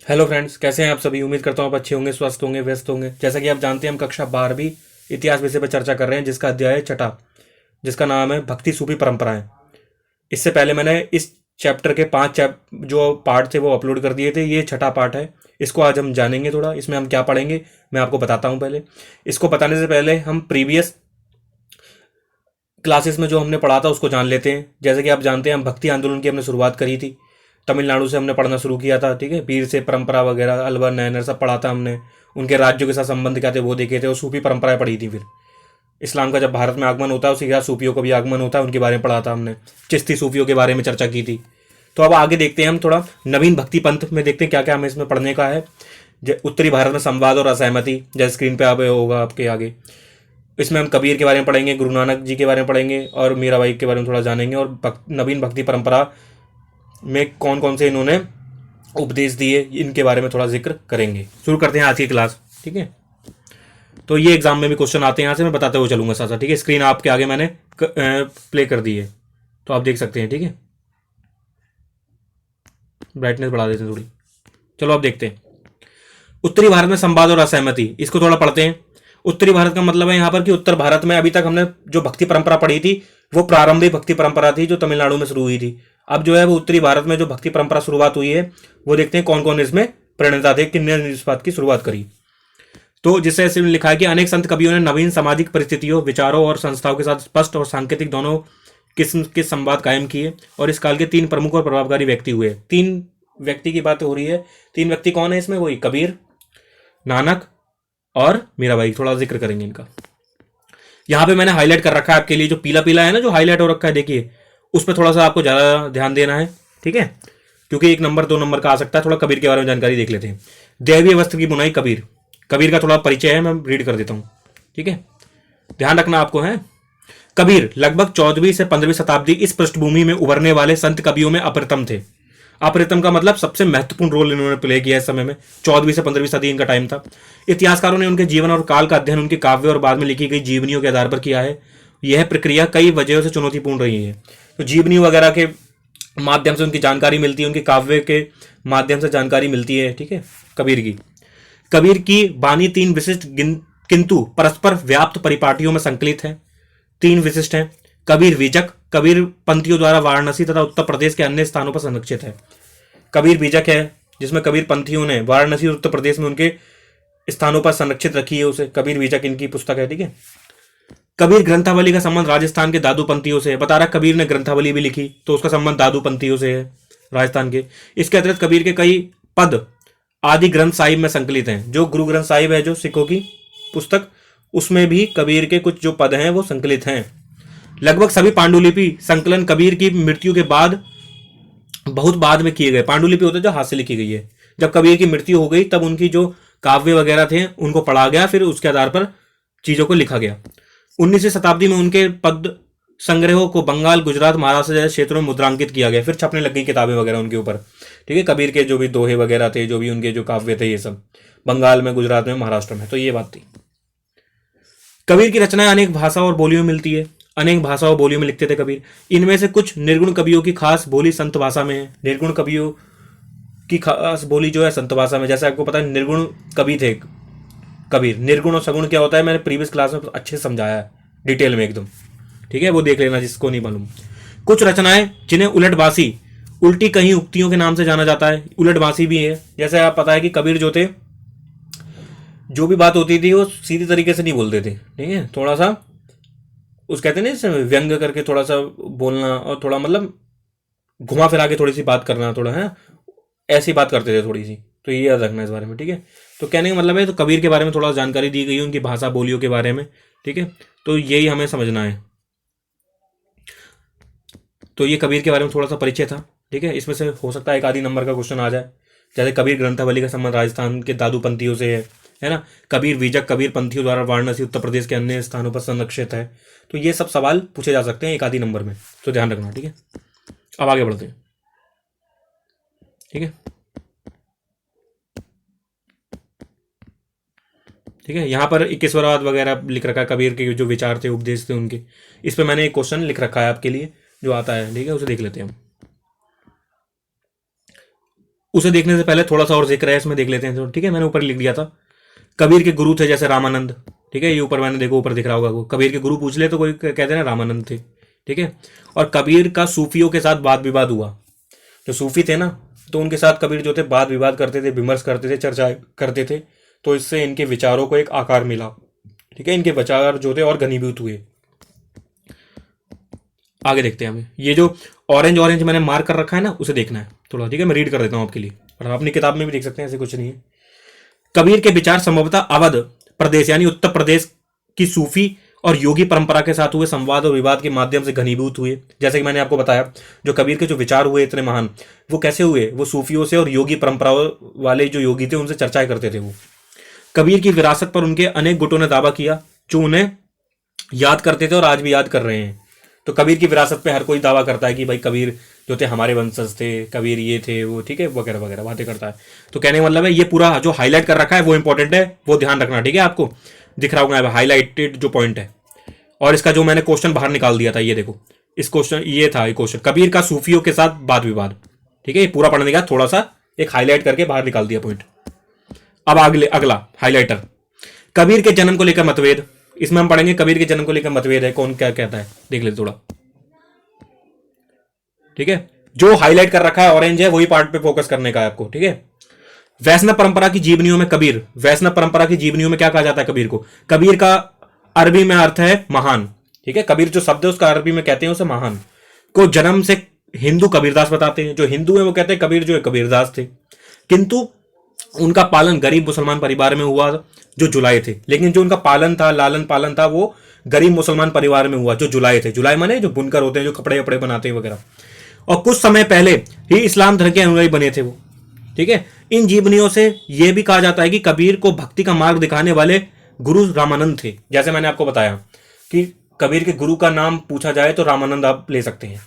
Hello friends, कैसे हैं आप सभी। उम्मीद करता हूँ आप अच्छे होंगे, स्वस्थ होंगे, व्यस्त होंगे। जैसा कि आप जानते हैं, हम कक्षा 12वीं इतिहास विषय पर चर्चा कर रहे हैं, जिसका अध्याय है छठा, जिसका नाम है भक्ति सूफी परंपराएं। इससे पहले मैंने इस चैप्टर के 5 जो पार्ट थे वो अपलोड कर दिए थे। ये छठा पार्ट है। इसको आज हम जानेंगे थोड़ा। इसमें हम क्या पढ़ेंगे मैं आपको बताता हूँ। पहले इसको बताने से पहले हम प्रीवियस क्लासेस में जो हमने पढ़ा था उसको जान लेते हैं। जैसे कि आप जानते हैं, हम भक्ति आंदोलन की हमने शुरुआत करी थी। तमिलनाडु से हमने पढ़ना शुरू किया था। ठीक है, पीर से परंपरा वगैरह, अलवर नैनर सब पढ़ा था हमने। उनके राज्यों के साथ संबंध क्या थे वो देखे थे, और सूफी परंपराएं पढ़ी थी। फिर इस्लाम का जब भारत में आगमन होता है, उसी के साथ सूफियों का भी आगमन होता है, उनके बारे में पढ़ा था हमने। चिश्ती सूफियों के बारे में चर्चा की थी। तो अब आगे देखते हैं हम थोड़ा नवीन भक्ति पंथ में, देखते हैं क्या क्या हमें इसमें पढ़ने का है। उत्तरी भारत में संवाद और असहमति, जैसे स्क्रीन पे आप होगा आपके आगे। इसमें हम कबीर के बारे में पढ़ेंगे, गुरु नानक जी के बारे में पढ़ेंगे, और मीराबाई के बारे में थोड़ा जानेंगे, और नवीन भक्ति परंपरा में कौन कौन से इन्होंने उपदेश दिए, इनके बारे में थोड़ा जिक्र करेंगे। शुरू करते हैं आज की क्लास। ठीक है, तो ये एग्जाम में भी क्वेश्चन आते हैं, यहाँ से मैं बताते हुए चलूंगा साथ साथ। ठीक है, स्क्रीन आपके आगे मैंने प्ले कर दी है, तो आप देख सकते हैं। ठीक है, ब्राइटनेस बढ़ा देते हैं थोड़ी। चलो अब देखते हैं उत्तरी भारत में संवाद और असहमति। इसको थोड़ा पढ़ते हैं। उत्तरी भारत का मतलब है यहाँ पर कि उत्तर भारत में अभी तक हमने जो भक्ति परंपरा पढ़ी थी वो प्रारंभिक भक्ति परंपरा थी, जो तमिलनाडु में शुरू हुई थी। अब जो है वो उत्तरी भारत में जो भक्ति परंपरा शुरुआत हुई है, वो देखते हैं कौन कौन इसमें प्रणेता थे, किन्होंने इस बात की शुरुआत करी। तो जिससे ऐसे लिखा है कि अनेक संत कवियों ने नवीन सामाजिक परिस्थितियों, विचारों और संस्थाओं के साथ स्पष्ट और सांकेतिक दोनों किस्म के संवाद कायम किए, और इस काल के 3 प्रमुख और प्रभावकारी व्यक्ति हुए। 3 व्यक्ति की बात हो रही है। 3 व्यक्ति कौन है इसमें? वही कबीर, नानक और मीराबाई। थोड़ा जिक्र करेंगे इनका। यहां पे मैंने हाईलाइट कर रखा है आपके लिए, जो पीला पीला है ना, जो हाईलाइट हो रखा है, देखिए उस पर थोड़ा सा आपको ज्यादा ध्यान देना है। ठीक है, क्योंकि 1 नंबर 2 नंबर का आ सकता है। थोड़ा कबीर के बारे में जानकारी देख लेते हैं। दैवीय वस्त्र की बुनाई कबीर। कबीर का थोड़ा परिचय है, मैं रीड कर देता हूं। ठीक है, ध्यान रखना आपको है। कबीर लगभग 14वीं से 15वीं शताब्दी इस पृष्ठभूमि में उभरने वाले संत कवियों में अप्रथम थे। अप्रथम का मतलब सबसे महत्वपूर्ण रोल इन्होंने प्ले किया इस समय में। 14वीं से 15वीं सदी इनका टाइम था। इतिहासकारों ने उनके जीवन और काल का अध्ययन उनके काव्य और बाद में लिखी गई जीवनियों के आधार पर किया है। यह प्रक्रिया कई वजहों से चुनौतीपूर्ण रही है। तो जीवनी वगैरह के माध्यम से उनकी जानकारी मिलती है, उनके काव्य के माध्यम से जानकारी मिलती है। ठीक है, कबीर की वाणी 3 विशिष्ट किंतु परस्पर व्याप्त परिपाटियों में संकलित है। 3 विशिष्ट हैं। कबीर बीजक, कबीर पंथियों द्वारा वाराणसी तथा उत्तर प्रदेश के अन्य स्थानों पर संरक्षित है। कबीर बीजक है, जिसमें कबीर पंथियों ने वाराणसी और उत्तर प्रदेश में उनके स्थानों पर संरक्षित रखी है उसे। कबीर बीजक इनकी पुस्तक है। ठीक है, कबीर ग्रंथावली का संबंध राजस्थान के दादू पंथियों से है। बता रहा कबीर ने ग्रंथावली भी लिखी, तो उसका संबंध दादू पंथियों से है, राजस्थान के। इसके अतिरिक्त कबीर के कई पद आदि ग्रंथ साहिब में संकलित हैं। जो गुरु ग्रंथ साहिब है, जो सिखों की पुस्तक, उसमें भी कबीर के कुछ जो पद हैं वो संकलित हैं। लगभग सभी पांडुलिपि संकलन कबीर की मृत्यु के बाद, बहुत बाद में किए गए। पांडुलिपि होता है जो हाथ से लिखी गई है। जब कबीर की मृत्यु हो गई तब उनकी जो काव्य वगैरह थे उनको पढ़ा गया, फिर उसके आधार पर चीजों को लिखा गया। 19वीं शताब्दी में उनके पद संग्रहों को बंगाल, गुजरात, महाराष्ट्र जैसे क्षेत्रों में मुद्रांकित किया गया। फिर छपने लग गई किताबें वगैरह उनके ऊपर। ठीक है, कबीर के जो भी दोहे वगैरह थे, जो भी उनके जो काव्य थे, ये सब बंगाल में, गुजरात में, महाराष्ट्र में। तो ये बात थी। कबीर की रचनाएं अनेक भाषा और बोलियों में मिलती है। अनेक भाषा और बोलियों में लिखते थे कबीर। इनमें से कुछ निर्गुण कवियों की खास बोली संत भाषा में है। निर्गुण कवियों की खास बोली जो है संत भाषा में। जैसे आपको पता है निर्गुण कवि थे कबीर। निर्गुण और सगुण क्या होता है मैंने प्रीवियस क्लास में अच्छे से समझाया है, डिटेल में एकदम। ठीक है, वो देख लेना जिसको नहीं मालूम। कुछ रचनाएं जिन्हें उलटबासी, उल्टी कहीं उक्तियों के नाम से जाना जाता है। उलटबासी भी है। जैसे आप पता है कि कबीर जो थे, जो भी बात होती थी वो सीधी तरीके से नहीं बोलते थे। ठीक है, थोड़ा सा उस कहते हैं ना व्यंग करके थोड़ा सा बोलना, और थोड़ा मतलब घुमा फिरा के थोड़ी सी बात करना, थोड़ा है ऐसी बात करते थे थोड़ी सी। तो ये याद रखना इस बारे में। ठीक है, तो कहने का मतलब है, तो कबीर के बारे में थोड़ा जानकारी दी गई है, उनकी भाषा बोलियों के बारे में। ठीक है, तो यही हमें समझना है। तो ये कबीर के बारे में थोड़ा सा परिचय था। ठीक है, इसमें से हो सकता है 1 आधी नंबर का क्वेश्चन आ जाए। जैसे कबीर ग्रंथावली का संबंध राजस्थान के दादू पंथियों से है ना। कबीर बीजक, कबीर पंथियों द्वारा वाराणसी, उत्तर प्रदेश के अन्य स्थानों पर संरक्षित है। तो ये सब सवाल पूछे जा सकते हैं 1 आधी नंबर में, तो ध्यान रखना। ठीक है, अब आगे बढ़ते हैं। ठीक है, ठीक है, यहाँ पर 21वाद वगैरह लिख रखा है। कबीर के जो विचार थे, उपदेश थे उनके, इस पर मैंने एक क्वेश्चन लिख रखा है आपके लिए जो आता है। ठीक है, उसे देख लेते हैं हम। उसे देखने से पहले थोड़ा सा और जिक्र है इसमें, देख लेते हैं तो, ठीक है। मैंने ऊपर लिख दिया था, कबीर के गुरु थे जैसे रामानंद, ठीक है। ये ऊपर मैंने देखो ऊपर दिख रहा होगा, वो कबीर के गुरु पूछ ले तो कोई कहते हैं ना रामानंद थे, ठीक है। और कबीर का सूफियों के साथ वाद विवाद हुआ। जो सूफी थे ना, तो उनके साथ कबीर जो थे वाद विवाद करते थे, विमर्श करते थे, चर्चा करते थे। तो इससे इनके विचारों को एक आकार मिला, ठीक है। इनके विचार जो थे और घनीभूत हुए। आगे देखते हैं हमें, ये जो ऑरेंज ऑरेंज मैंने मार्क कर रखा है ना, उसे देखना है थोड़ा, ठीक है। मैं रीड कर देता हूँ आपके लिए, और आप अपनी किताब में भी देख सकते हैं, ऐसे कुछ नहीं है। कबीर के विचार संभवतः अवध प्रदेश यानी उत्तर प्रदेश की सूफी और योगी परंपरा के साथ हुए संवाद और विवाद के माध्यम से घनीभूत हुए। जैसे कि मैंने आपको बताया, जो कबीर के जो विचार हुए इतने महान, वो कैसे हुए? वो सूफियों से और योगी परंपरा वाले जो योगी थे उनसे चर्चाएं करते थे। वो कबीर की विरासत पर उनके अनेक गुटों ने दावा किया, जो उन्हें याद करते थे और आज भी याद कर रहे हैं। तो कबीर की विरासत पे हर कोई दावा करता है कि भाई कबीर जो थे हमारे वंशज थे, कबीर ये थे वो, ठीक है, वगैरह वगैरह बातें करता है। तो कहने का मतलब है, ये पूरा जो हाईलाइट कर रखा है वो इंपॉर्टेंट है, वो ध्यान रखना, ठीक है। आपको दिख रहा होगा हाईलाइटेड जो पॉइंट है। और इसका जो मैंने क्वेश्चन बाहर निकाल दिया था, ये देखो, इस क्वेश्चन ये था, ये क्वेश्चन कबीर का सूफियों के साथ वाद विवाद, ठीक है। ये पूरा पढ़ने का थोड़ा सा एक हाईलाइट करके बाहर निकाल दिया पॉइंट। अब अगला हाईलाइटर, कबीर के जन्म को लेकर मतभेद। इसमें हम पढ़ेंगे कबीर के जन्म को लेकर मतभेद है, कौन क्या कहता है, देख लेते थोड़ा, ठीक है। जो हाईलाइट कर रखा है ऑरेंज है, वही पार्ट पे फोकस करने का है आपको, ठीक है। वैष्णव परंपरा की जीवनियों में कबीर, वैष्णव परंपरा की जीवनियों में क्या कहा जाता है कबीर को? कबीर का अरबी में अर्थ है महान, ठीक है। कबीर जो शब्द है उसका अरबी में कहते हैं उसे महान। को जन्म से हिंदू कबीरदास बताते हैं, जो हिंदू है वो कहते हैं कबीर जो है कबीरदास थे, किंतु उनका पालन गरीब मुसलमान परिवार में हुआ जो जुलाए थे। लेकिन जो उनका पालन था, लालन पालन था, वो गरीब मुसलमान परिवार में हुआ जो जुलाए थे। जुलाए माने जो बुनकर होते हैं, जो कपड़े वपड़े बनाते हैं वगैरह। और कुछ समय पहले ही इस्लाम धर्म के अनुयायी बने थे वो, ठीक है। इन जीवनियों से यह भी कहा जाता है कि कबीर को भक्ति का मार्ग दिखाने वाले गुरु रामानंद थे। जैसे मैंने आपको बताया कि कबीर के गुरु का नाम पूछा जाए तो रामानंद आप ले सकते हैं।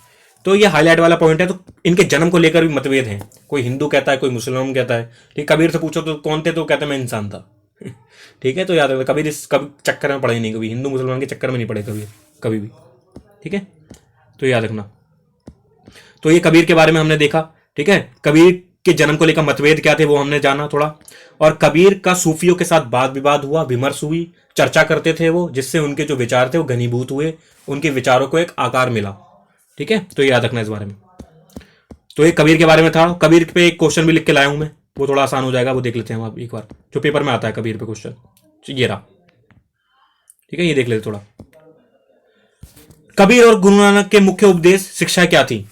तो ये हाईलाइट वाला पॉइंट है। तो इनके जन्म को लेकर भी मतभेद हैं, कोई हिंदू कहता है, कोई मुसलमान कहता है, ठीक। कबीर से पूछो तो कौन थे, तो कहते मैं इंसान था ठीक है। तो याद रखना, कबीर इस कभी चक्कर में पड़े नहीं, कभी हिंदू मुसलमान के चक्कर में नहीं पड़े कभी भी, ठीक है। तो याद रखना। तो ये कबीर के बारे में हमने देखा, ठीक है। कबीर के जन्म को लेकर मतभेद क्या थे वो हमने जाना थोड़ा। और कबीर का सूफियों के साथ वाद विवाद हुआ, विमर्श हुई, चर्चा करते थे वो, जिससे उनके जो विचार थे वो घनीभूत हुए, उनके विचारों को एक आकार मिला, ठीक है। तो याद रखना इस बारे में। तो ये कबीर के बारे में था। कबीर पे एक क्वेश्चन भी लिख के लाया हूं मैं, वो थोड़ा आसान हो जाएगा, वो देख लेते हैं हम एक बार, जो पेपर में आता है कबीर पे क्वेश्चन, ये रहा, ठीक है। ये देख लेते थोड़ा। कबीर और गुरु नानक के मुख्य उपदेश शिक्षा क्या थी,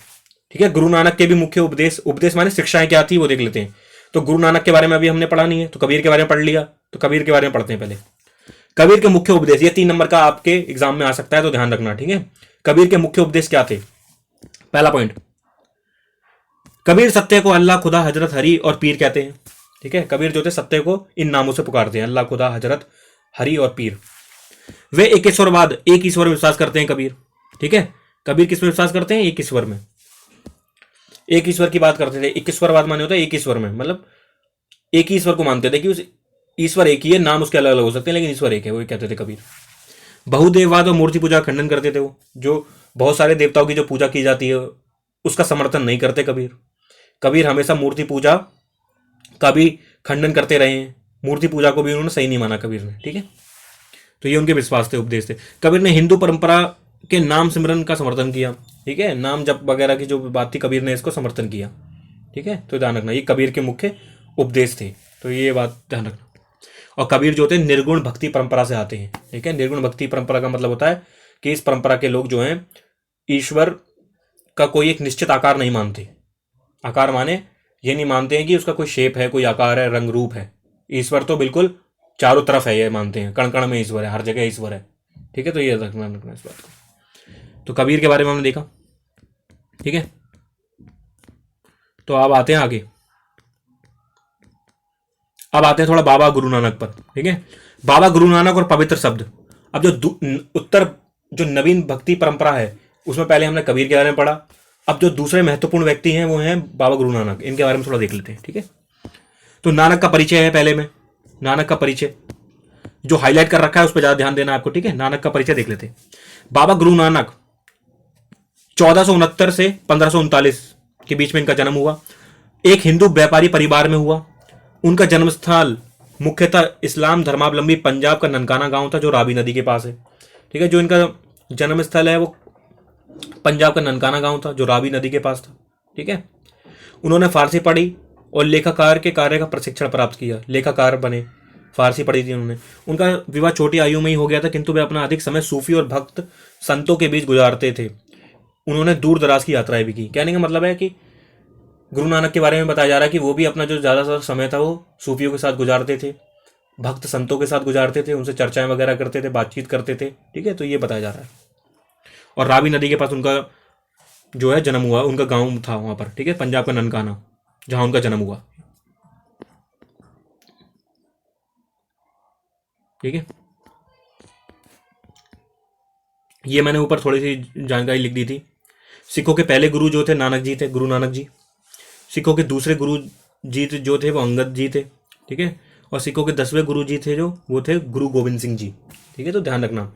ठीक है। गुरु नानक के भी मुख्य उपदेश माने शिक्षाएं क्या थी वो देख लेते हैं। तो गुरु नानक के बारे में अभी हमने पढ़ा नहीं है, तो कबीर के बारे में पढ़ लिया, तो कबीर के बारे में पढ़ते हैं पहले। कबीर के मुख्य उपदेश, ये 3 नंबर का आपके एग्जाम में आ सकता है, तो ध्यान रखना, ठीक है। कबीर के मुख्य उपदेश क्या थे? पहला पॉइंट, कबीर सत्य को अल्लाह, खुदा, हजरत, हरि और पीर कहते हैं, ठीक है। कबीर जो थे सत्य को इन नामों से पुकारते हैं, अल्लाह, खुदा, हजरत, हरि और पीर। वे एक ईश्वरवाद, एक ईश्वर में विश्वास करते हैं कबीर, ठीक है। कबीर किस में विश्वास करते हैं? एक ईश्वर में, एक ईश्वर की बात करते थे। एक ईश्वरवाद माने होता है एक ईश्वर में, मतलब एक ही ईश्वर को मानते थे कि उस ईश्वर एक ही है, नाम उसके अलग अलग हो सकते हैं, लेकिन ईश्वर एक है, वो कहते थे कबीर। बहुदेववाद और मूर्ति पूजा खंडन करते थे वो, जो बहुत सारे देवताओं की जो पूजा की जाती है उसका समर्थन नहीं करते कबीर। कबीर हमेशा मूर्ति पूजा का भी खंडन करते रहे हैं, मूर्ति पूजा को भी उन्होंने सही नहीं माना कबीर ने, ठीक है। तो ये उनके विश्वास थे, उपदेश थे। कबीर ने हिंदू परंपरा के नाम सिमरन का समर्थन किया, ठीक है। नाम जप वगैरह की जो बात थी, कबीर ने इसको समर्थन किया, ठीक है। तो ध्यान रखना, ये कबीर के मुख्य उपदेश थे, तो ये बात ध्यान रखना। और कबीर जो थे निर्गुण भक्ति परंपरा से आते हैं, ठीक है। निर्गुण भक्ति परंपरा का मतलब होता है कि इस परंपरा के लोग जो हैं ईश्वर का कोई एक निश्चित आकार नहीं मानते। आकार माने ये नहीं मानते हैं कि उसका कोई शेप है, कोई आकार है, रंग रूप है। ईश्वर तो बिल्कुल चारों तरफ है, ये मानते हैं, कण कण में ईश्वर है, हर जगह ईश्वर है, ठीक है। तो ये रखना इस बात को। तो कबीर के बारे में हमने देखा, ठीक है। तो अब आते हैं आगे, अब आते हैं थोड़ा बाबा गुरु नानक पर, ठीक है। बाबा गुरु नानक और पवित्र शब्द। अब जो उत्तर जो नवीन भक्ति परंपरा है उसमें पहले हमने कबीर के बारे में पढ़ा। अब जो दूसरे महत्वपूर्ण व्यक्ति हैं वो हैं बाबा गुरु नानक, इनके बारे में थोड़ा देख लेते हैं, ठीक है। तो नानक का परिचय है पहले में, नानक का परिचय जो हाईलाइट कर रखा है उस पर ज्यादा ध्यान देना आपको, ठीक है। नानक का परिचय देख लेते हैं। बाबा गुरु नानक 1469 से 1539 के बीच में इनका जन्म हुआ। एक हिंदू व्यापारी परिवार में हुआ। उनका जन्मस्थल मुख्यतः इस्लाम धर्मावलंबी पंजाब का ननकाना गांव था, जो रावी नदी के पास है। ठीक है, जो इनका जन्मस्थल है वो पंजाब का ननकाना गांव था, जो रावी नदी के पास था। ठीक है, उन्होंने फारसी पढ़ी और लेखाकार के कार्य का प्रशिक्षण प्राप्त किया, लेखाकार बने, फारसी पढ़ी थी उन्होंने। उनका विवाह छोटी आयु में ही हो गया था, किंतु वे अपना अधिक समय सूफी और भक्त संतों के बीच गुजारते थे। उन्होंने दूर दराज की यात्राएं भी की। कहने का मतलब है कि गुरु नानक के बारे में बताया जा रहा है कि वो भी अपना जो ज़्यादातर समय था वो सूफियों के साथ गुजारते थे, भक्त संतों के साथ गुजारते थे, उनसे चर्चाएं वगैरह करते थे, बातचीत करते थे। ठीक है, तो ये बताया जा रहा है। और रावी नदी के पास उनका जो है जन्म हुआ, उनका गांव था वहां पर। ठीक है, पंजाब का ननकाना, जहां उनका जन्म हुआ। ठीक है, ये मैंने ऊपर थोड़ी सी जानकारी लिख दी थी। सिखों के पहले गुरु जो थे नानक जी थे, गुरु नानक जी। सिखों के दूसरे गुरु जी जो थे वो अंगद जी थे। ठीक है, और सिखों के 10वें गुरु जी थे जो वो थे गुरु गोविंद सिंह जी। ठीक है, तो ध्यान रखना,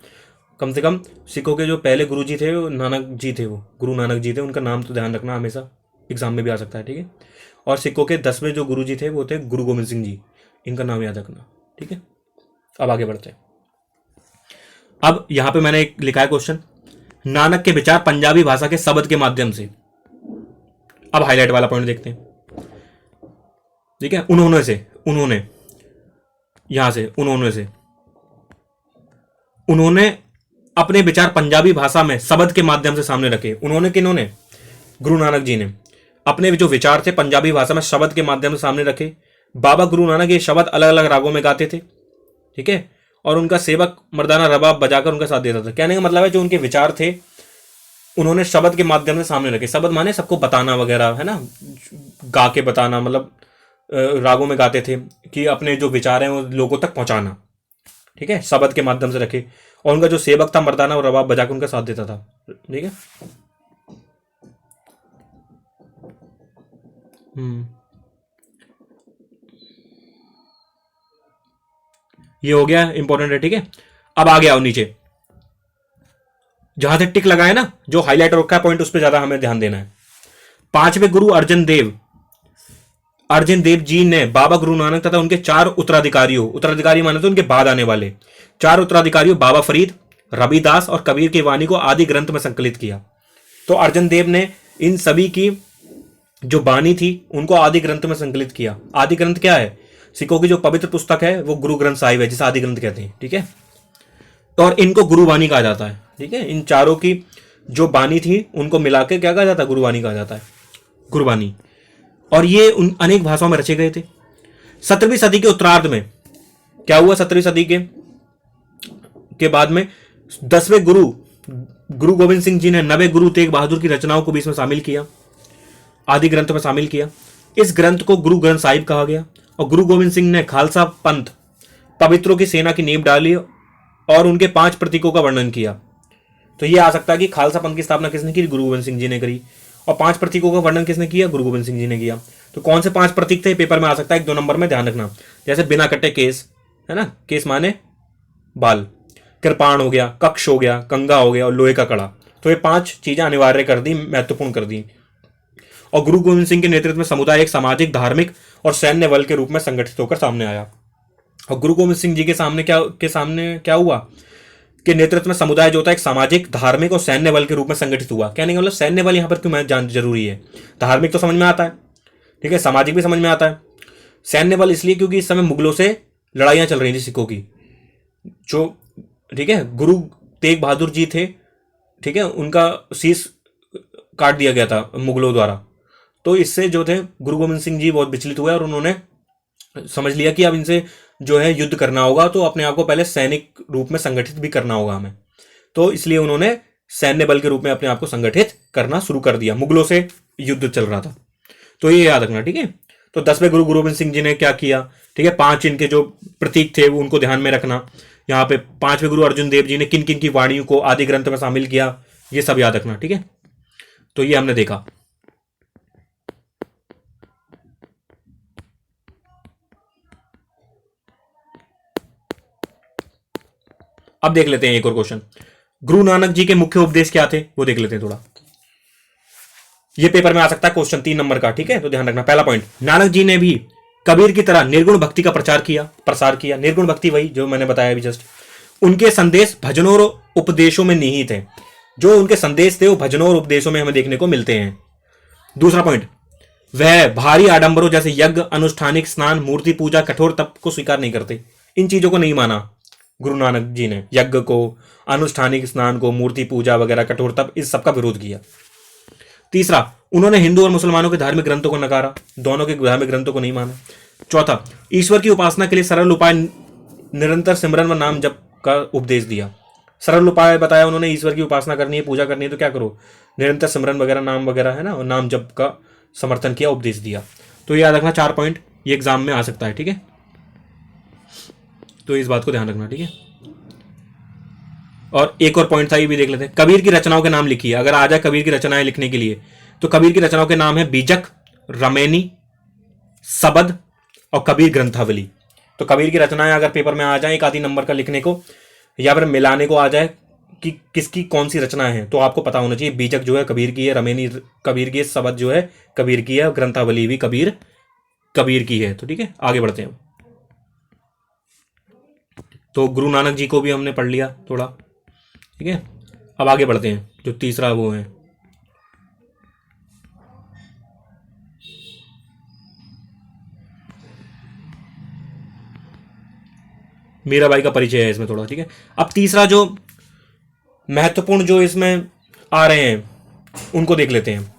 कम से कम सिखों के जो पहले गुरु जी थे वो नानक जी थे, वो गुरु नानक जी थे। उनका नाम तो ध्यान रखना, हमेशा एग्जाम में भी आ सकता है। ठीक है, और सिखों के 10वें जो गुरु जी थे वो थे गुरु गोविंद सिंह जी, इनका नाम याद रखना। ठीक है, अब आगे बढ़ते हैं। अब यहां पे मैंने एक लिखा है क्वेश्चन, नानक के विचार पंजाबी भाषा के शब्द के माध्यम से। अब हाईलाइट वाला पॉइंट देखते हैं। ठीक है, उन्होंने से, उन्होंने, यहां से उन्होंने अपने विचार पंजाबी भाषा में शब्द के माध्यम से सामने रखे। उन्होंने, किन्होंने? गुरु नानक जी ने अपने जो विचार थे पंजाबी भाषा में शब्द के माध्यम से सामने रखे। बाबा गुरु नानक ये शब्द अलग अलग रागों में गाते थे। ठीक है, और उनका सेवक मर्दाना रबाब बजाकर उनका साथ देता था। कहने का मतलब है जो उनके विचार थे उन्होंने शब्द के माध्यम से सामने रखे। शब्द माने सबको बताना वगैरह, है ना, गा के बताना, मतलब रागों में गाते थे कि अपने जो विचार हैं वो लोगों तक पहुंचाना। ठीक है, शब्द के माध्यम से रखे। और उनका जो सेवक था मर्दाना और रबाब बजाकर उनका साथ देता था। ठीक है, ये हो गया इंपॉर्टेंट है। ठीक है, अब आ गया नीचे, जहां से टिक लगाए ना, जो हाईलाइट रखा है पॉइंट, उस पर ज्यादा हमें ध्यान देना है। 5वें गुरु अर्जन देव जी ने बाबा गुरु नानक तथा उनके 4 उत्तराधिकारियों, उत्तराधिकारी माने तो उनके बाद आने वाले 4 उत्तराधिकारियों बाबा फरीद, रविदास और कबीर की वाणी को आदि ग्रंथ में संकलित किया। तो अर्जन देव ने इन सभी की जो बानी थी उनको आदि ग्रंथ में संकलित किया। आदि ग्रंथ क्या है? सिखों की जो पवित्र पुस्तक है वो गुरु ग्रंथ साहिब है, जिसे आदि ग्रंथ कहते हैं। ठीक है, तो और इनको गुरुवाणी कहा जाता है। ठीक है, इन चारों की जो बानी थी उनको मिला के क्या कहा जाता है? गुरुवाणी कहा जाता है, गुरुवाणी। और ये उन अनेक भाषाओं में रचे गए थे। 17वीं सदी के उत्तरार्ध में क्या हुआ? 17वीं सदी के बाद में 10वें गुरु गोविंद सिंह जी ने 9वें गुरु तेग बहादुर की रचनाओं को भी इसमें शामिल किया, आदि ग्रंथ में शामिल किया। इस ग्रंथ को गुरु ग्रंथ साहिब कहा गया। और गुरु गोविंद सिंह ने खालसा पंथ पवित्रों की सेना की नींव डाली और उनके 5 प्रतीकों का वर्णन किया। तो ये आ सकता है कि खालसा पंथ की स्थापना किसने की? गुरु गोविंद सिंह जी ने करी। और 5 प्रतीकों का वर्णन किसने किया? गुरु गोविंद सिंह जी ने किया। तो कौन से 5 प्रतीक थे? पेपर में आ सकता है 1-2 नंबर में, ध्यान रखना। जैसे बिना कटे केस, है ना, केस माने बाल, कृपाण हो गया, कक्ष हो गया, कंगा हो गया और लोहे का कड़ा। तो ये 5 चीजें अनिवार्य कर दी, महत्वपूर्ण कर दी। और गुरु गोविंद सिंह के नेतृत्व में समुदाय एक सामाजिक, धार्मिक और सैन्य बल के रूप में संगठित होकर सामने आया। और गुरु गोविंद सिंह जी के सामने क्या हुआ कि नेतृत्व में समुदाय जो था एक सामाजिक, धार्मिक और सैन्य बल के रूप में संगठित हुआ। कहने का मतलब सैन्य बल यहां पर क्यों जान जरूरी है? धार्मिक तो समझ में आता है, ठीक है, सामाजिक भी समझ में आता है। सैन्य बल इसलिए क्योंकि इस समय मुगलों से लड़ाइयां चल रही थी सिखों की, जो, ठीक है, गुरु तेग बहादुर जी थे, ठीक है, उनका शीश काट दिया गया था मुगलों द्वारा। तो इससे जो थे गुरु गोविंद सिंह जी बहुत विचलित हुए और उन्होंने समझ लिया कि अब इनसे जो है युद्ध करना होगा, तो अपने आप को पहले सैनिक रूप में संगठित भी करना होगा हमें। तो इसलिए उन्होंने सैन्य बल के रूप में अपने आप को संगठित करना शुरू कर दिया। मुगलों से युद्ध चल रहा था, तो ये याद रखना। ठीक है, तो 10वें गुरु गोविंद सिंह जी ने क्या किया? ठीक है, 5 इनके जो प्रतीक थे वो उनको ध्यान में रखना। यहाँ पे 5वें गुरु अर्जुन देव जी ने किन किन की वाणियों को आदि ग्रंथ में शामिल किया, ये सब याद रखना। ठीक है, तो ये हमने देखा। अब देख लेते हैं एक और क्वेश्चन, गुरु नानक जी के मुख्य उपदेश क्या थे, वो देख लेते हैं थोड़ा। ये पेपर में आ सकता है क्वेश्चन 3 नंबर का, ठीक है, तो ध्यान रखना। पहला पॉइंट, नानक जी ने भी कबीर की तरह निर्गुण भक्ति का प्रसार किया। निर्गुण भक्ति वही जो मैंने बताया अभी जस्ट। उनके संदेश भजनों और उपदेशों में निहित है। जो उनके संदेश थे वो भजनों और उपदेशों में हमें देखने को मिलते हैं। दूसरा पॉइंट, वह भारी आडंबरों जैसे यज्ञ, अनुष्ठानिक स्नान, मूर्ति पूजा, कठोर तप को स्वीकार नहीं करते। इन चीजों को नहीं माना गुरु नानक जी ने। यज्ञ को, अनुष्ठानिक स्नान को, मूर्ति पूजा वगैरह, कठोर तप, इस सब का विरोध किया। तीसरा, उन्होंने हिंदू और मुसलमानों के धार्मिक ग्रंथों को नकारा, दोनों के धार्मिक ग्रंथों को नहीं माना। चौथा, ईश्वर की उपासना के लिए सरल उपाय निरंतर सिमरन व नाम जप का उपदेश दिया। सरल उपाय बताया उन्होंने, ईश्वर की उपासना करनी है, पूजा करनी है तो क्या करो, निरंतर सिमरन वगैरह, नाम वगैरह है ना, और नाम जप का समर्थन किया, उपदेश दिया। तो याद रखना 4 पॉइंट, ये एग्जाम में आ सकता है, ठीक है, तो इस बात को ध्यान रखना, ठीक है। और एक और पॉइंट था, ये भी देख लेते हैं। कबीर की रचनाओं के नाम लिखिए। अगर आ जाए कबीर की रचनाएं लिखने के लिए, तो कबीर की रचनाओं के नाम है बीजक, रमैनी, सबद और कबीर ग्रंथावली। तो कबीर की रचनाएं अगर पेपर में आ जाए एक आधी नंबर का लिखने को, या फिर मिलाने को आ जाए कि किसकी कौन सी रचना है, तो आपको पता होना चाहिए। बीजक जो है कबीर की है, रमैनी कबीर की है, सबद जो है कबीर की है, और ग्रंथावली भी कबीर की है। तो ठीक है, आगे बढ़ते हैं। तो गुरु नानक जी को भी हमने पढ़ लिया थोड़ा, ठीक है। अब आगे बढ़ते हैं, जो तीसरा वो है, मीराबाई का परिचय है इसमें थोड़ा, ठीक है। अब तीसरा जो महत्वपूर्ण जो इसमें आ रहे हैं उनको देख लेते हैं।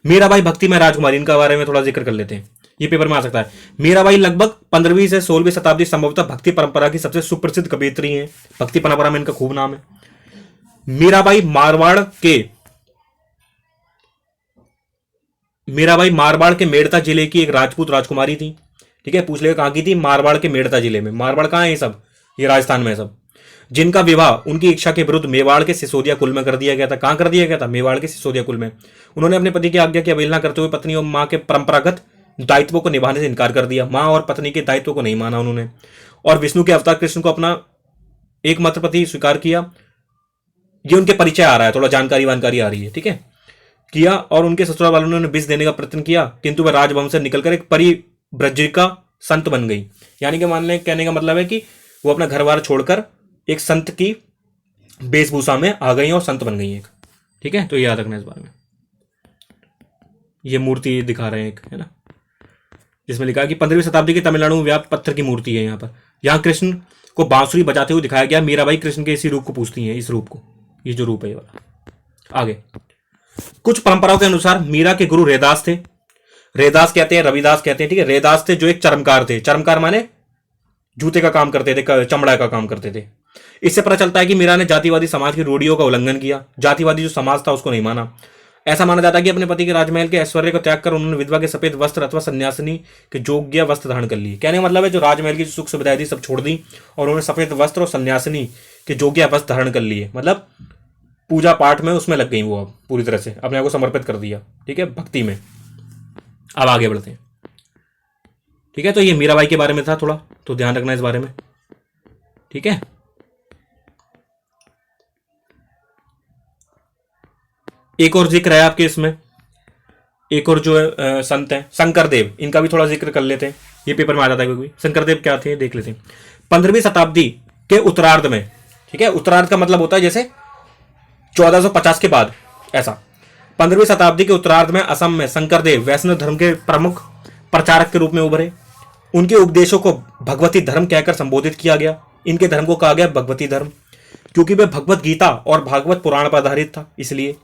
मीराबाई भक्ति में राजकुमारी, इनका बारे में थोड़ा जिक्र कर लेते हैं, ये पेपर में आ सकता है। मीराबाई लगभग 15वीं से 16वीं शताब्दी संभवतः भक्ति परंपरा की सबसे सुप्रसिद्ध कवयित्री हैं। भक्ति परंपरा में इनका खूब नाम है। मीराबाई मारवाड़ के मेड़ता जिले की एक राजपूत राजकुमारी थी, ठीक है। पूछ लेगा कहां की थी, मारवाड़ के मेड़ता जिले में। मारवाड़ कहां है ये सब, ये राजस्थान में है सब। जिनका विवाह उनकी इच्छा के विरुद्ध मेवाड़ के सिसोदिया कुल में कर दिया गया था। कहां कर दिया गया था, मेवाड़ के सिसोदिया कुल में। उन्होंने अपने पति की आज्ञा की अवहेलना करते हुए पत्नी और मां के परंपरागत दायित्वों को निभाने से इनकार कर दिया। मां और पत्नी के दायित्व को नहीं माना उन्होंने, और विष्णु के अवतार कृष्ण को अपना एकमात्र पति स्वीकार किया। ये उनके परिचय आ रहा है, थोड़ा जानकारी वानकारी आ रही है, ठीक है, किया। और उनके ससुराल वालों ने उन्हें विष देने का प्रयत्न किया, किंतु वह राजवंश से निकलकर एक परिव्रजिका संत बन गई। यानी कि मानने कहने का मतलब है कि वो अपना घर बार छोड़कर एक संत की वेशभूषा में आ गई और संत बन गई एक, ठीक है। तो याद रखना इस बारे में। ये मूर्ति दिखा रहे हैं एक, है ना, जिसमें लिखा है कि 15वीं शताब्दी की तमिलनाडु में व्याप्त पत्थर की मूर्ति है। यहाँ पर यहाँ कृष्ण को बांसुरी बजाते हुए दिखाया गया। मीराबाई कृष्ण के इसी रूप को पूछती हैं, इस रूप को, ये जो रूप है ये वाला। आगे कुछ परंपराओं के अनुसार मीरा के गुरु रैदास थे। रैदास कहते हैं, रविदास कहते हैं, ठीक है। रैदास थे जो एक चर्मकार थे। चर्मकार माने जूते का काम करते थे, चमड़ा का काम करते थे। इससे पता चलता है कि मीरा ने जातिवादी समाज की रूढ़ियों का उल्लंघन किया। जातिवादी जो समाज था उसको नहीं माना। ऐसा माना जाता है कि अपने पति के राजमहल के ऐश्वर्य को त्याग कर उन्होंने विधवा के सफेद वस्त्र अथवा सन्यासिनी के जोग्य वस्त्र धारण कर लिए। कहने का मतलब है जो राजमहल की सुख सुविधाएं थी सब छोड़ दी और उन्होंने सफेद वस्त्र और सन्यासिनी के जोग्य वस्त्र धारण कर लिए। मतलब पूजा पाठ में उसमें लग गई वो, अब पूरी तरह से अपने आप को समर्पित कर दिया, ठीक है, भक्ति में। अब आगे बढ़ते हैं, ठीक है। तो ये मीराबाई के बारे में था थोड़ा, तो ध्यान रखना इस बारे में, ठीक है। एक और जिक्र है आपके इसमें, एक और जो है संत है शंकरदेव, इनका भी थोड़ा जिक्र कर लेते हैं, ये पेपर में आ जाता है क्योंकि। शंकरदेव क्या थे देख लेते हैं। 15वीं शताब्दी के उत्तरार्ध में, ठीक है, उत्तरार्ध का मतलब होता है जैसे 1450 के बाद, ऐसा। 15वीं शताब्दी के उत्तरार्ध में असम में शंकरदेव वैष्णव धर्म के प्रमुख प्रचारक के रूप में उभरे। उनके उपदेशों को भगवती धर्म कहकर संबोधित किया गया। इनके धर्म को कहा गया भगवती धर्म, क्योंकि वह भगवत गीता और भागवत पुराण पर आधारित था। इसलिए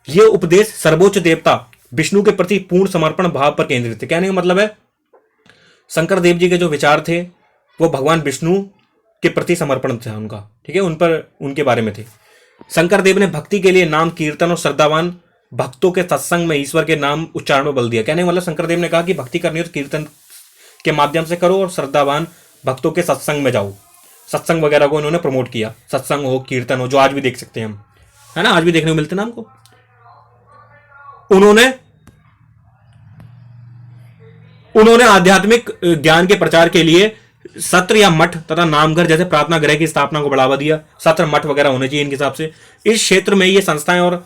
यह उपदेश सर्वोच्च देवता विष्णु के प्रति पूर्ण समर्पण भाव पर केंद्रित थे। कहने का मतलब है शंकर देव जी के जो विचार थे वो भगवान विष्णु के प्रति समर्पण था उनका, ठीक है, उन पर उनके बारे में थे। शंकर देव ने भक्ति के लिए नाम कीर्तन और श्रद्धावान भक्तों के सत्संग में ईश्वर के नाम उच्चारण में बल दिया। कहने का मतलब शंकर देव ने कहा कि भक्ति करनी हो तो कीर्तन के माध्यम से करो और श्रद्धावान भक्तों के सत्संग में जाओ। सत्संग वगैरह को इन्होंने प्रमोट किया। सत्संग हो, कीर्तन हो, जो आज भी देख सकते हैं हम, है ना, आज भी देखने को मिलते हैं ना हमको। उन्होंने आध्यात्मिक ज्ञान के प्रचार के लिए सत्र या मठ तथा नामघर जैसे प्रार्थना गृह की स्थापना को बढ़ावा दिया। सत्र मठ वगैरह होने चाहिए इनके हिसाब से। इस क्षेत्र में ये संस्थाएं और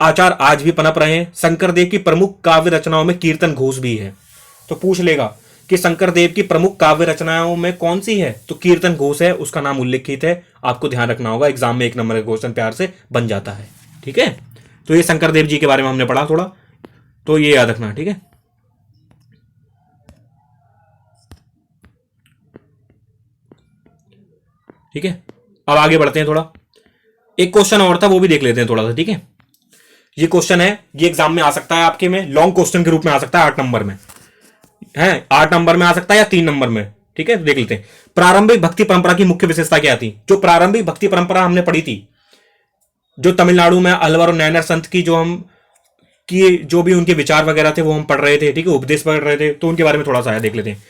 आचार आज भी पनप रहे हैं। शंकरदेव की प्रमुख काव्य रचनाओं में कीर्तन घोष भी है। तो पूछ लेगा कि शंकरदेव की प्रमुख काव्य रचनाओं में कौन सी है, तो कीर्तन घोष है, उसका नाम उल्लिखित है। आपको ध्यान रखना होगा, एग्जाम में 1 नंबर का क्वेश्चन प्यार से बन जाता है। ठीक है, तो ये शंकरदेव जी के बारे में हमने पढ़ा थोड़ा, तो ये याद रखना। ठीक है, ठीक है, अब आगे बढ़ते हैं थोड़ा। एक क्वेश्चन और था, वो भी देख लेते हैं थोड़ा सा। ठीक है, ये क्वेश्चन है, ये एग्जाम में आ सकता है आपके में, लॉन्ग क्वेश्चन के रूप में आ सकता है, 8 नंबर में है, 8 नंबर में आ सकता है या 3 नंबर में। ठीक है, देख लेते हैं। प्रारंभिक भक्ति परंपरा की मुख्य विशेषता क्या थी? जो प्रारंभिक भक्ति परंपरा हमने पढ़ी थी, जो तमिलनाडु में अलवर और नैनर संत की जो भी उनके विचार वगैरह थे वो हम पढ़ रहे थे। ठीक है, उपदेश पढ़ रहे थे, तो उनके बारे में थोड़ा सा देख लेते हैं।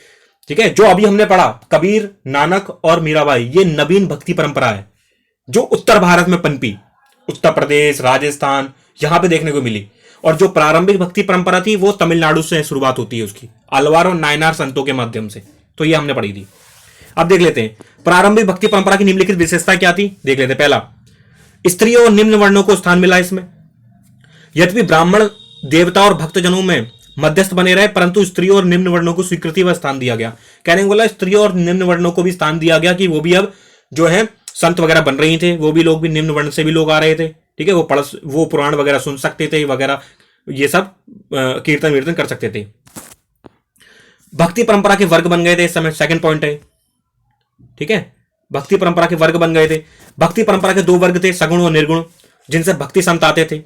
ठीक है, जो अभी हमने पढ़ा कबीर, नानक और मीराबाई, ये नवीन भक्ति परंपरा है जो उत्तर भारत में पनपी, उत्तर प्रदेश, राजस्थान, यहां पे देखने को मिली। और जो प्रारंभिक भक्ति परंपरा थी वो तमिलनाडु से शुरुआत होती है उसकी, अलवार और नायनार संतों के माध्यम से। तो ये हमने पढ़ी थी। अब देख लेते हैं प्रारंभिक भक्ति परंपरा की निम्नलिखित विशेषता क्या थी, देख लेते हैं। पहला, स्त्रियों और निम्न वर्णों को स्थान मिला इसमें। यद्यपि ब्राह्मण देवता और भक्तजनों में मध्यस्थ बने रहे, परंतु स्त्रियों और निम्न वर्णों को स्वीकृति व स्थान दिया गया। कहने को बोला स्त्रियों और निम्न वर्णों को भी स्थान दिया गया कि वो भी अब जो है संत वगैरह बन रही थे, वो भी लोग भी निम्न वर्ण से भी लोग आ रहे थे। ठीक है, वो पुराण वगैरह सुन सकते थे वगैरह, ये सब कीर्तन वीर्तन कर सकते थे। भक्ति परंपरा के वर्ग बन गए थे इस समय, सेकंड पॉइंट है। ठीक है, भक्ति परंपरा के वर्ग बन गए थे। भक्ति परंपरा के 2 वर्ग थे, सगुण और निर्गुण, जिनसे भक्ति संत आते थे,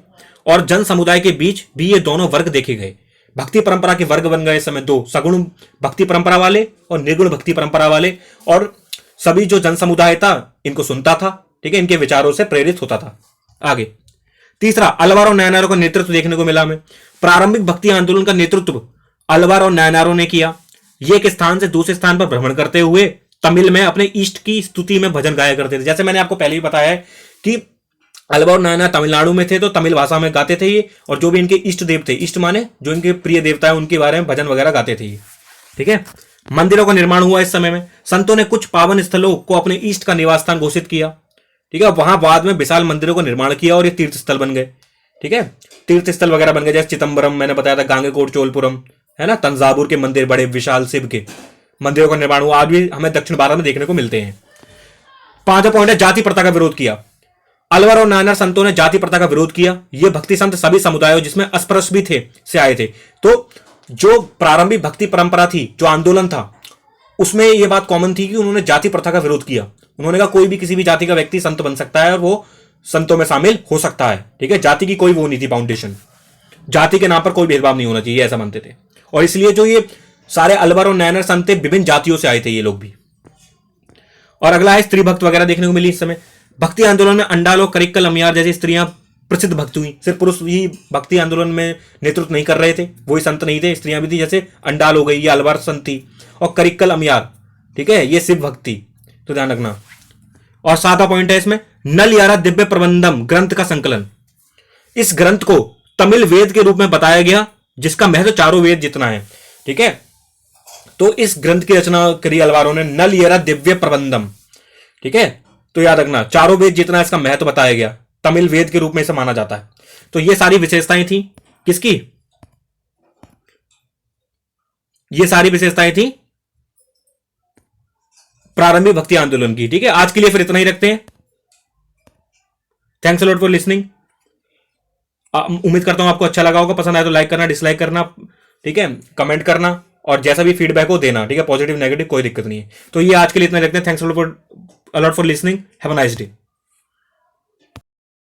और जन समुदाय के बीच भी ये दोनों वर्ग देखे गए। भक्ति परंपरा के वर्ग बन गए इस समय 2, सगुण भक्ति परंपरा वाले और निर्गुण भक्ति परंपरा वाले। और सभी जो जन समुदाय था इनको सुनता था। ठीक है, इनके विचारों से प्रेरित होता था। आगे तीसरा, अलवार और नायनारों का नेतृत्व देखने को मिला हमें। प्रारंभिक भक्ति आंदोलन का नेतृत्व अलवार और नायनारों ने किया। ये एक स्थान से दूसरे स्थान पर भ्रमण करते हुए तमिल में अपने इष्ट की स्तुति में भजन गाया करते थे। जैसे मैंने आपको पहले ही बताया है कि अलवार और नायनार तमिलनाडु में थे, तो तमिल भाषा में गाते थे ये, और जो भी इनके इष्ट देव थे, इष्ट माने जो इनके प्रिय देवता है, उनके बारे में भजन वगैरह गाते थे ये। ठीक है, मंदिरों का निर्माण हुआ इस समय में। संतों ने कुछ पावन स्थलों को अपने इष्ट का निवास स्थान घोषित किया। ठीक है, वहां बाद में विशाल मंदिरों का निर्माण किया और ये तीर्थ स्थल बन गए। ठीक है, तीर्थ स्थल वगैरह बन गए, जैसे चिदम्बरम मैंने बताया था, गांगेकोट चोलपुरम है ना, तंजावुर के मंदिर, बड़े विशाल शिव के मंदिरों का निर्माण हुआ, आज भी हमें दक्षिण भारत में देखने को मिलते हैं। 5वां पॉइंट है, जाति प्रथा का विरोध किया। अलवर और नायनार संतों ने जाति प्रथा का विरोध किया। ये भक्ति संत सभी समुदायों जिसमें अस्पृश्य भी थे से आए थे। तो जो प्रारंभिक भक्ति परंपरा थी, जो आंदोलन था, उसमें यह बात कॉमन थी कि उन्होंने जाति प्रथा का विरोध किया। उन्होंने कहा कोई भी किसी भी जाति का व्यक्ति संत बन सकता है और वो संतों में शामिल हो सकता है। ठीक है, जाति की कोई वो नहीं थी फाउंडेशन, जाति के नाम पर कोई भेदभाव नहीं होना चाहिए, ऐसा मानते थे। और इसलिए जो ये सारे अलवर और नायनार संत थे, विभिन्न जातियों से आए थे ये लोग भी। और अगला है स्त्री भक्त वगैरह देखने को मिली इस समय। भक्ति आंदोलन में अंडाल और करिक्कल अमियार जैसी स्त्रियां प्रसिद्ध भक्त हुई। सिर्फ पुरुष ही भक्ति आंदोलन में नेतृत्व नहीं कर रहे थे, वही संत नहीं थे, स्त्रियां भी थी। जैसे अंडाल हो गई, ये अलवर संत थी, और करिक्कल अमियार, ठीक है, ये शिव भक्ति, तो ध्यान रखना। और 7वां पॉइंट है इसमें, नलयारा दिव्य प्रबंधम ग्रंथ का संकलन। इस ग्रंथ को तमिल वेद के रूप में बताया गया, जिसका महत्व चारों वेद जितना है। ठीक है, तो इस ग्रंथ की रचना करी अलवारों ने, नलयारा दिव्य प्रबंधम। ठीक है, तो याद रखना, चारों वेद जितना इसका महत्व बताया गया, तमिल वेद के रूप में इसे माना जाता है। तो ये सारी विशेषताएं थी किसकी, ये सारी विशेषताएं थी प्रारंभिक भक्ति आंदोलन की। ठीक है, आज के लिए फिर इतना ही रखते हैं। Thanks a lot for listening. उम्मीद करता हूं आपको अच्छा लगा होगा। पसंद आया तो लाइक करना, डिसलाइक करना, ठीक है, कमेंट करना, और जैसा भी फीडबैक हो देना। ठीक है, पॉजिटिव नेगेटिव कोई दिक्कत नहीं है। तो ये आज के लिए इतना रखते हैं। Thanks a lot for listening. Have a nice day.